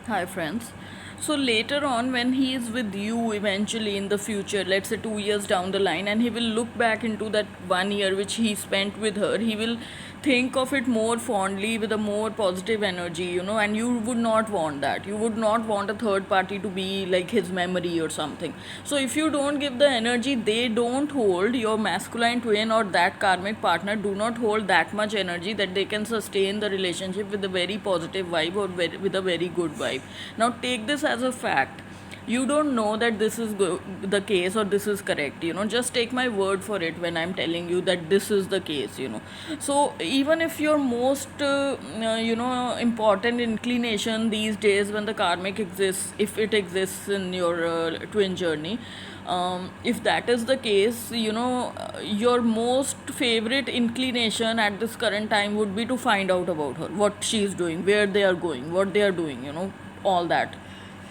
Hi, friends. So later on, when he is with you eventually in the future, let's say 2 years down the line, and he will look back into that 1 year which he spent with her, he will think of it more fondly with a more positive energy, and you would not want that. You would not want a third party to be like his memory or something. So if you don't give the energy they don't hold, your masculine twin or that karmic partner do not hold that much energy that they can sustain the relationship with a very positive vibe or with a very good vibe. Now take this as a fact. You don't know that this is the case or this is correct, just take my word for it when I'm telling you that this is the case. So even if your most important inclination these days, when the karmic exists, if it exists in your twin journey, if that is the case, your most favorite inclination at this current time would be to find out about her, what she's doing, where they are going, what they are doing, all that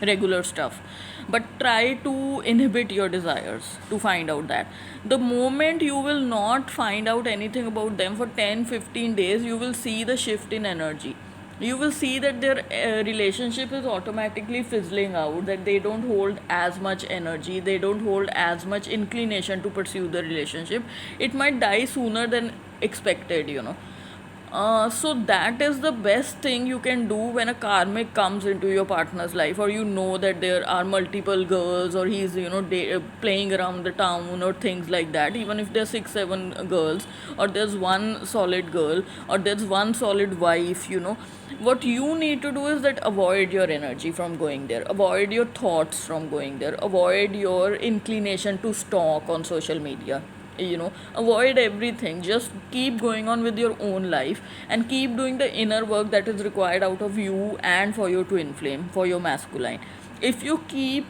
regular stuff. But try to inhibit your desires to find out that. The moment you will not find out anything about them for 10-15 days, you will see the shift in energy. You will see that their relationship is automatically fizzling out, that they don't hold as much energy, they don't hold as much inclination to pursue the relationship. It might die sooner than expected. So that is the best thing you can do when a karmic comes into your partner's life, or that there are multiple girls, or he's playing around the town or things like that. Even if there's 6-7 girls, or there's one solid girl, or there's one solid wife, what you need to do is that avoid your energy from going there, avoid your thoughts from going there, avoid your inclination to stalk on social media. Avoid everything, just keep going on with your own life and keep doing the inner work that is required out of you and for your twin flame, for your masculine. If you keep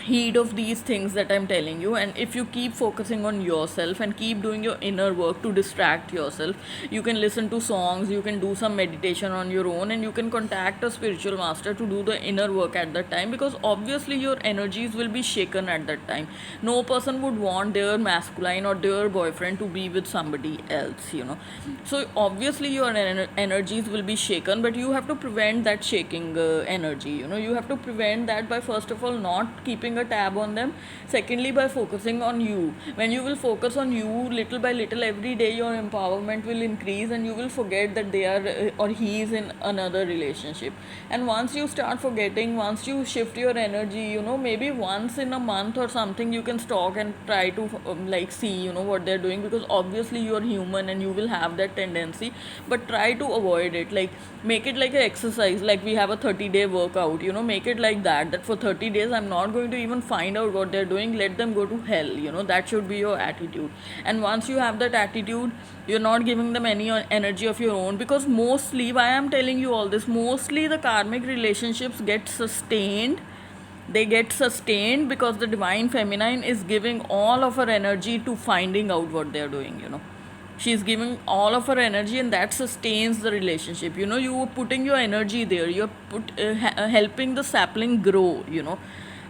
heed of these things that I'm telling you, and if you keep focusing on yourself and keep doing your inner work to distract yourself, you can listen to songs, you can do some meditation on your own, and you can contact a spiritual master to do the inner work at that time, because obviously your energies will be shaken at that time. No person would want their masculine or their boyfriend to be with somebody else. So obviously your energies will be shaken, but you have to prevent that shaking energy. You have to prevent that by, first of all, not keeping a tab on them. Secondly, by focusing on you. When you will focus on you little by little every day, your empowerment will increase, and you will forget that they are or he is in another relationship. And once you start forgetting, once you shift your energy, maybe once in a month or something, you can stalk and try to see what they're doing, because obviously you are human and you will have that tendency. But try to avoid it. Like, make it like an exercise, like we have a 30-day workout. Make it like that for 30 days I'm not going to even find out what they're doing. Let them go to hell. That should be your attitude. And once you have that attitude, you're not giving them any energy of your own, because mostly, why I'm telling you all this, mostly the karmic relationships get sustained. They get sustained because the divine feminine is giving all of her energy to finding out what they're doing. She's giving all of her energy, and that sustains the relationship. You are putting your energy there, you're helping the sapling grow.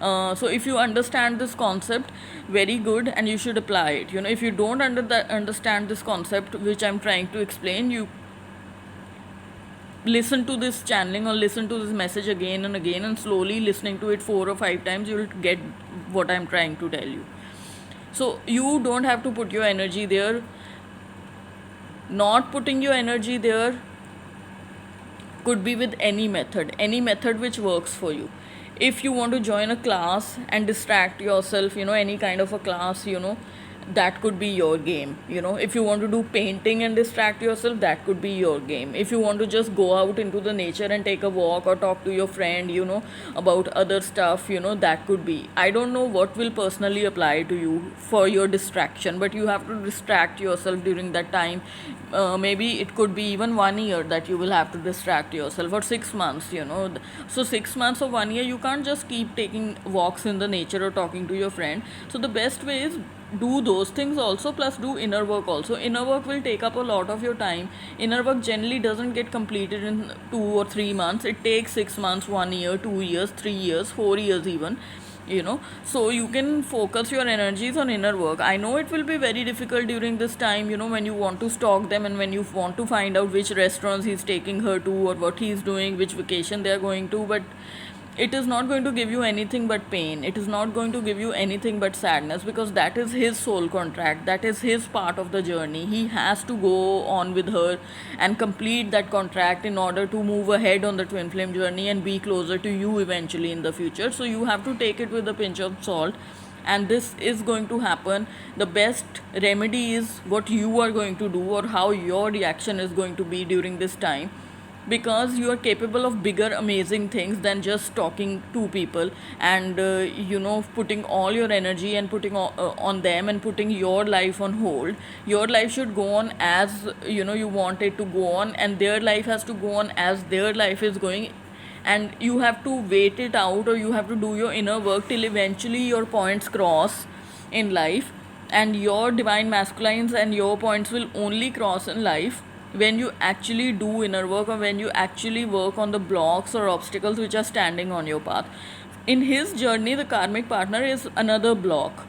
So if you understand this concept, very good, and you should apply it. If you don't understand this concept which I'm trying to explain, you listen to this channeling or listen to this message again and again, and slowly listening to it 4 or 5 times, you'll get what I'm trying to tell you. So you don't have to put your energy there. Not putting your energy there could be with any method which works for you. If you want to join a class and distract yourself, any kind of a class, that could be your game. If you want to do painting and distract yourself, that could be your game. If you want to just go out into the nature and take a walk or talk to your friend, about other stuff, that could be. I don't know what will personally apply to you for your distraction, but you have to distract yourself during that time. Maybe it could be even 1 year that you will have to distract yourself, or 6 months. So 6 months or 1 year, you can't just keep taking walks in the nature or talking to your friend. So the best way is do those things also, plus do inner work also. Inner work will take up a lot of your time. Inner work generally doesn't get completed in 2 or 3 months. It takes 6 months, 1 year, 2 years, 3 years, 4 years even. So you can focus your energies on inner work. I know it will be very difficult during this time, when you want to stalk them and when you want to find out which restaurants he's taking her to or what he's doing, which vacation they are going to, but it is not going to give you anything but pain. It is not going to give you anything but sadness, because that is his soul contract, that is his part of the journey. He has to go on with her and complete that contract in order to move ahead on the twin flame journey and be closer to you eventually in the future. So you have to take it with a pinch of salt, and this is going to happen. The best remedy is what you are going to do or how your reaction is going to be during this time, because you are capable of bigger amazing things than just talking to people and putting all your energy and putting on them and putting your life on hold. Your life should go on as you want it to go on, and their life has to go on as their life is going. And you have to wait it out, or you have to do your inner work till eventually your points cross in life, and your divine masculines and your points will only cross in life when you actually do inner work, or when you actually work on the blocks or obstacles which are standing on your path. In his journey, the karmic partner is another block.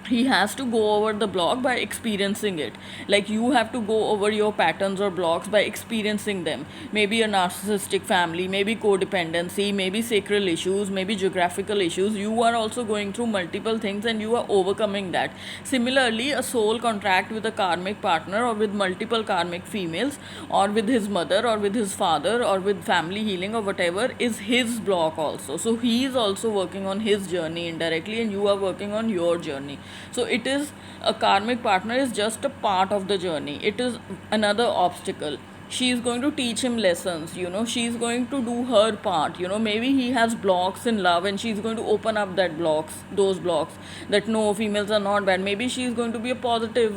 He has to go over the block by experiencing it. Like, you have to go over your patterns or blocks by experiencing them. Maybe a narcissistic family, maybe codependency, maybe sacral issues, maybe geographical issues. You are also going through multiple things and you are overcoming that. Similarly, a soul contract with a karmic partner or with multiple karmic females, or with his mother or with his father or with family healing or whatever, is his block also. So he is also working on his journey indirectly, and you are working on your journey. So it is, a karmic partner is just a part of the journey. It is another obstacle. She is going to teach him lessons, she is going to do her part. Maybe he has blocks in love and she's going to open up those blocks, that no, females are not bad. Maybe she is going to be a positive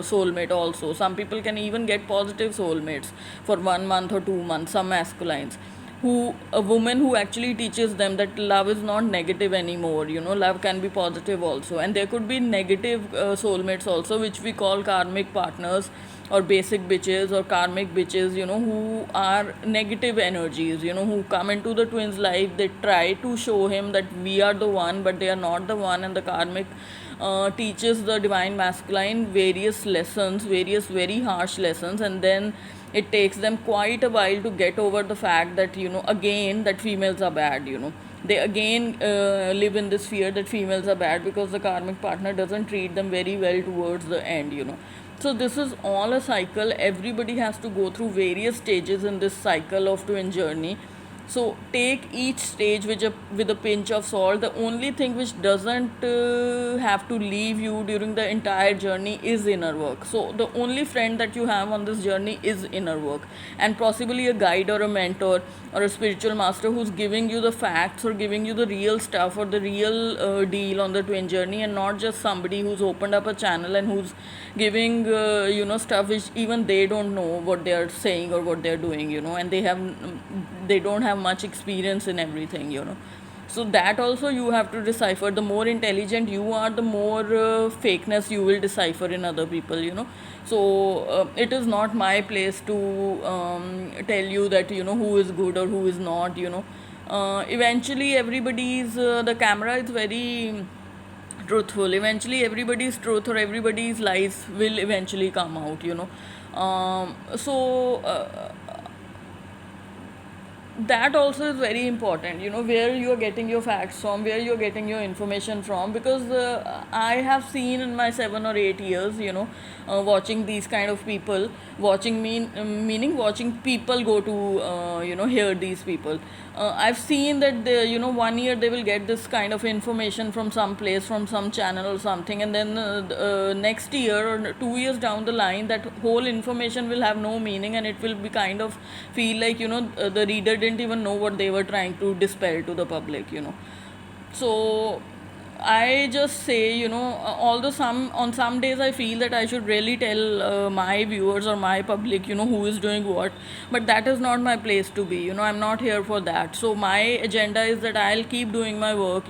soulmate also. Some people can even get positive soulmates for 1 month or 2 months, some masculines, who, a woman who actually teaches them that love is not negative anymore. Love can be positive also. And there could be negative soulmates also, which we call karmic partners or basic bitches or karmic bitches, who are negative energies, who come into the twins life. They try to show him that we are the one, but they are not the one. And the karmic teaches the divine masculine various lessons, various very harsh lessons, and then it takes them quite a while to get over the fact that, again, that females are bad. They again live in this fear that females are bad, because the karmic partner doesn't treat them very well towards the end. So this is all a cycle. Everybody has to go through various stages in this cycle of twin journey. So take each stage with a pinch of salt. The only thing which doesn't have to leave you during the entire journey is inner work. So the only friend that you have on this journey is inner work, and possibly a guide or a mentor or a spiritual master who's giving you the facts or giving you the real stuff or the real deal on the twin journey, and not just somebody who's opened up a channel and who's giving stuff which even they don't know what they are saying or what they're doing, and they don't have much experience in everything. So that also you have to decipher. The more intelligent you are, the more fakeness you will decipher in other people. So it is not my place to tell you that who is good or who is not. Eventually everybody's the camera is very truthful. Eventually everybody's truth or everybody's lies will eventually come out. That also is very important, where you are getting your facts from, where you are getting your information from. Because I have seen in my 7 or 8 years, watching these kind of people, meaning watching people go to hear these people. I've seen that one year they will get this kind of information from some place, from some channel or something, and then next year or 2 years down the line, that whole information will have no meaning, and it will be kind of feel like the reader didn't even know what they were trying to dispel to the public. So I just say, although on some days I feel that I should really tell my viewers or my public, who is doing what, but that is not my place to be. I'm not here for that. So my agenda is that I'll keep doing my work.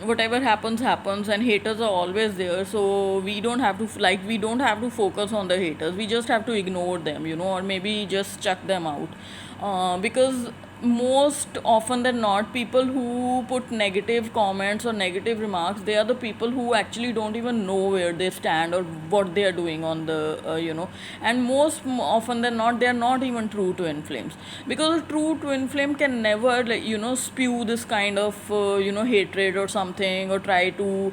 Whatever happens, and haters are always there. So we don't have to focus on the haters. We just have to ignore them, or maybe just chuck them out, because most often than not, people who put negative comments or negative remarks, they are the people who actually don't even know where they stand or what they are doing on the and most often than not, they are not even true twin flames, because a true twin flame can never, like, spew this kind of hatred or something, or try to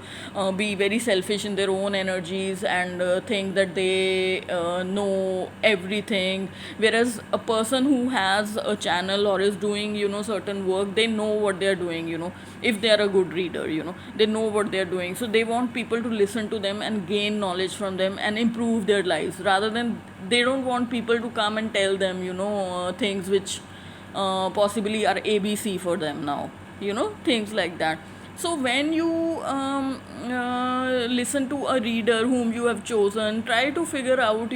be very selfish in their own energies and think that they know everything. Whereas a person who has a channel or is doing certain work, they know what they are doing. If they are a good reader, they know what they are doing, so they want people to listen to them and gain knowledge from them and improve their lives, rather than, they don't want people to come and tell them things which possibly are ABC for them now, things like that. So when you listen to a reader whom you have chosen, try to figure out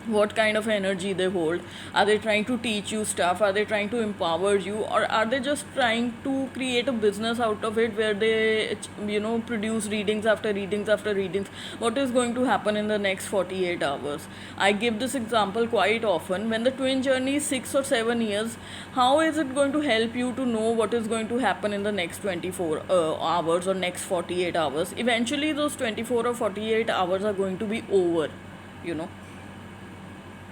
what kind of energy they hold. Are they trying to teach you stuff? Are they trying to empower you? Or are they just trying to create a business out of it, where they produce readings after readings after readings? What is going to happen in the next 48 hours? I give this example quite often. When the twin journey is 6 or 7 years, how is it going to help you to know what is going to happen in the next 24 hours or next 48 hours? Eventually those 24 or 48 hours are going to be over, you know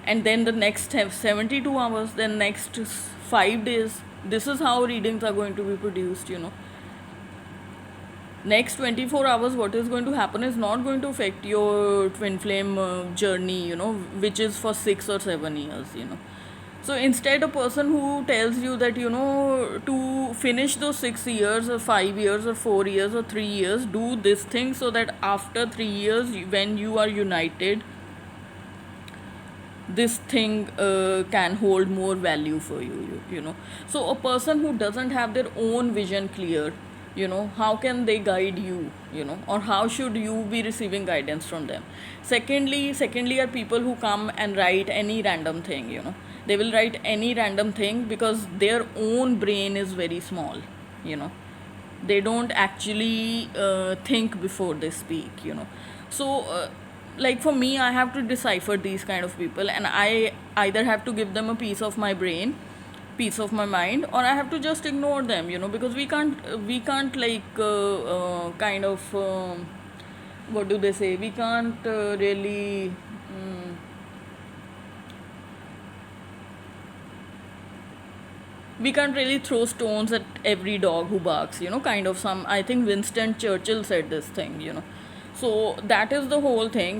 and then the next 72 hours, then next 5 days, this is how readings are going to be produced. Next 24 hours, what is going to happen is not going to affect your twin flame journey, which is for 6 or 7 years. So instead, a person who tells you that to finish those 6 years or 5 years or 4 years or 3 years, do this thing, so that after 3 years, when you are united, this thing can hold more value for you. So a person who doesn't have their own vision clear, how can they guide you, or how should you be receiving guidance from them? Secondly are people who come and write any random thing. They will write any random thing because their own brain is very small. They don't actually think before they speak. So like, for me, I have to decipher these kind of people, and I either have to give them a piece of my brain, piece of my mind, or I have to just ignore them, because we can't like kind of what do they say, we can't really we can't really throw stones at every dog who barks, kind of. Some, I think Winston Churchill said this thing. So that is the whole thing.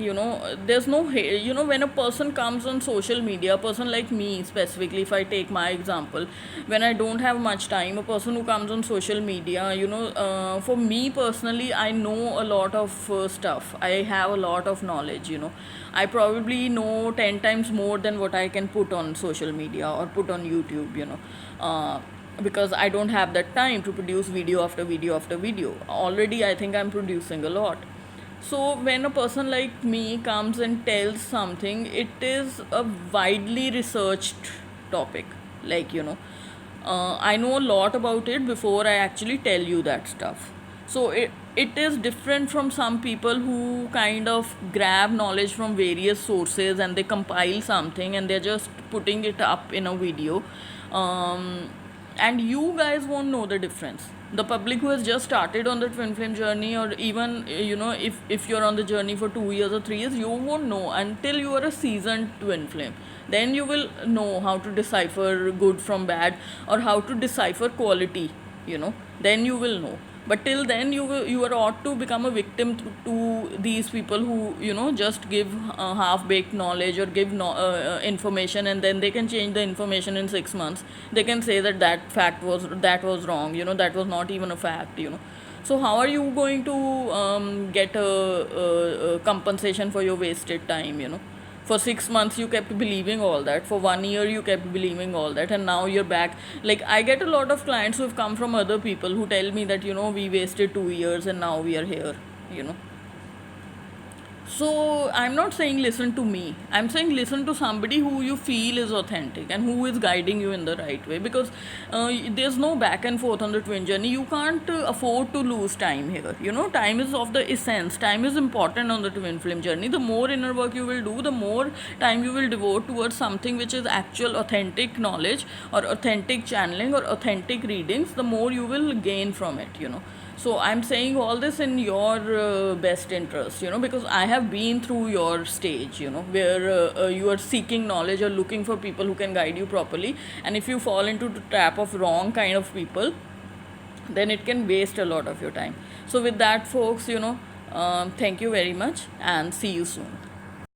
There's no when a person comes on social media, a person like me specifically, if I take my example, when I don't have much time, a person who comes on social media, for me personally, I know a lot of stuff. I have a lot of knowledge. I probably know 10 times more than what I can put on social media or put on YouTube. Because I don't have that time to produce video after video after video. Already I think I'm producing a lot. So when a person like me comes and tells something, it is a widely researched topic. Like, I know a lot about it before I actually tell you that stuff. So it is different from some people who kind of grab knowledge from various sources and they compile something and they're just putting it up in a video. And you guys won't know the difference. The public who has just started on the twin flame journey, or even if you're on the journey for 2 years or 3 years, you won't know until you are a seasoned twin flame. Then you will know how to decipher good from bad, or how to decipher quality. Then you will know. But till then, you are ought to become a victim to these people who just give half baked knowledge, or give information, and then they can change the information in 6 months. They can say that was wrong, that was not even a fact. So how are you going to get a compensation for your wasted time? For 6 months you kept believing all that, for 1 year you kept believing all that, and now you're back. Like, I get a lot of clients who have come from other people who tell me that we wasted 2 years and now we are here. So I'm not saying listen to me. I'm saying listen to somebody who you feel is authentic and who is guiding you in the right way. Because there's no back and forth on the twin journey. You can't afford to lose time here. You know, time is of the essence. Time is important on the twin flame journey. The more inner work you will do, the more time you will devote towards something which is actual authentic knowledge or authentic channeling or authentic readings, the more you will gain from it. You know, so I'm saying all this in your best interest, you know, because I have been through your stage, you know, where you are seeking knowledge or looking for people who can guide you properly, and if you fall into the trap of wrong kind of people, then it can waste a lot of your time. So with that, folks, you know, thank you very much and see you soon.